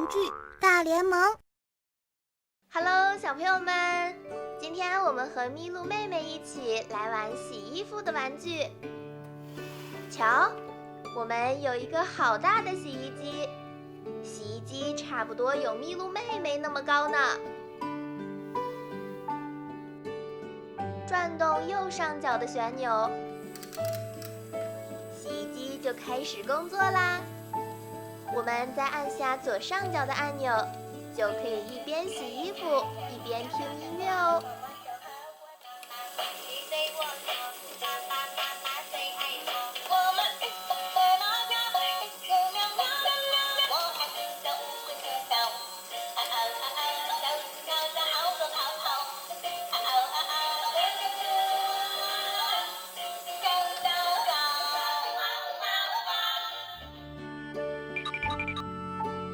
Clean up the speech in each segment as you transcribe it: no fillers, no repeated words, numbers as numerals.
玩具大联盟。Hello， 小朋友们，今天我们和咪露妹妹一起来玩洗衣服的玩具。瞧，我们有一个好大的洗衣机，洗衣机差不多有咪露妹妹那么高呢。转动右上角的旋钮，洗衣机就开始工作啦。我们再按下左上角的按钮，就可以一边洗衣服一边听音乐哦。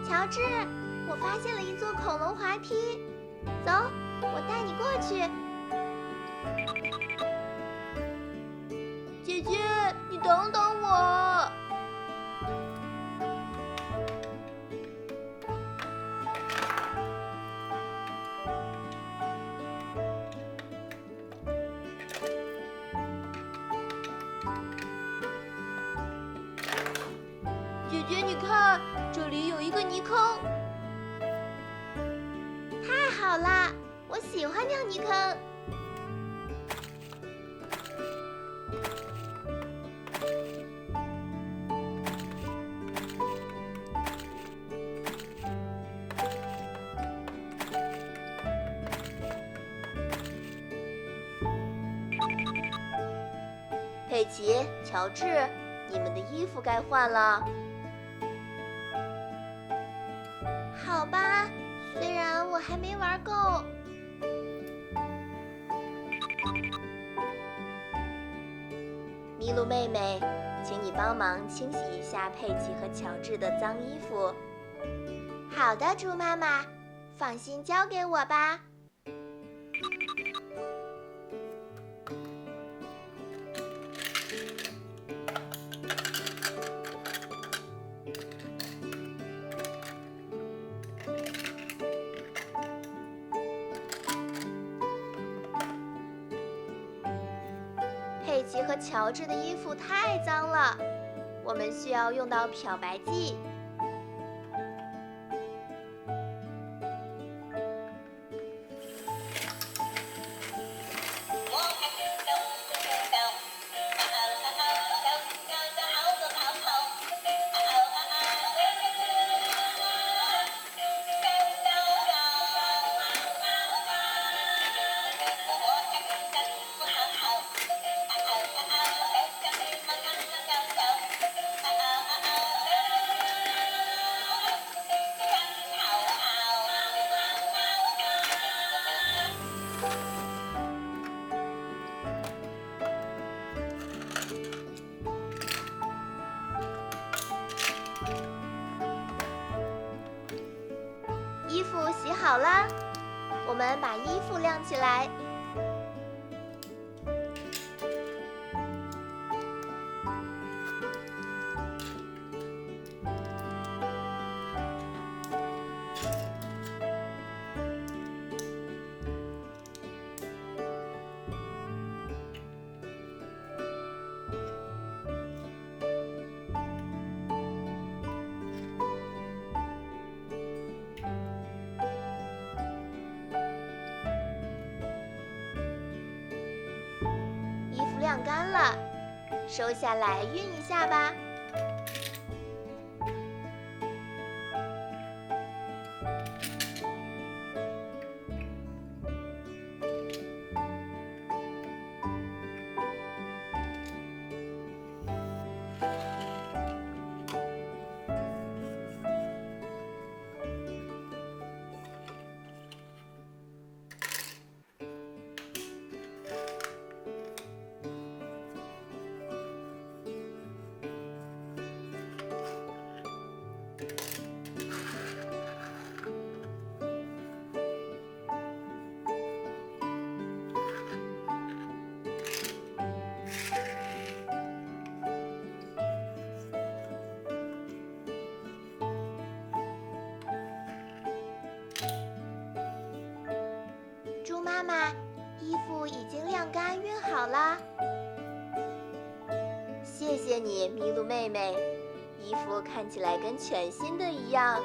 乔治，我发现了一座恐龙滑梯，走，我带你过去。姐姐，你等等我。姐姐，你看，这里有一个泥坑。太好啦，我喜欢跳泥坑。佩奇、乔治，你们的衣服该换了。好吧，虽然我还没玩够。咪露妹妹，请你帮忙清洗一下佩奇和乔治的脏衣服。好的，猪妈妈，放心交给我吧。佩奇和乔治的衣服太脏了，我们需要用到漂白剂。衣服洗好了，我们把衣服晾起来。晾干了，收下来熨一下吧。猪妈妈，衣服已经晾干熨好了。谢谢你，麋鹿妹妹，衣服看起来跟全新的一样，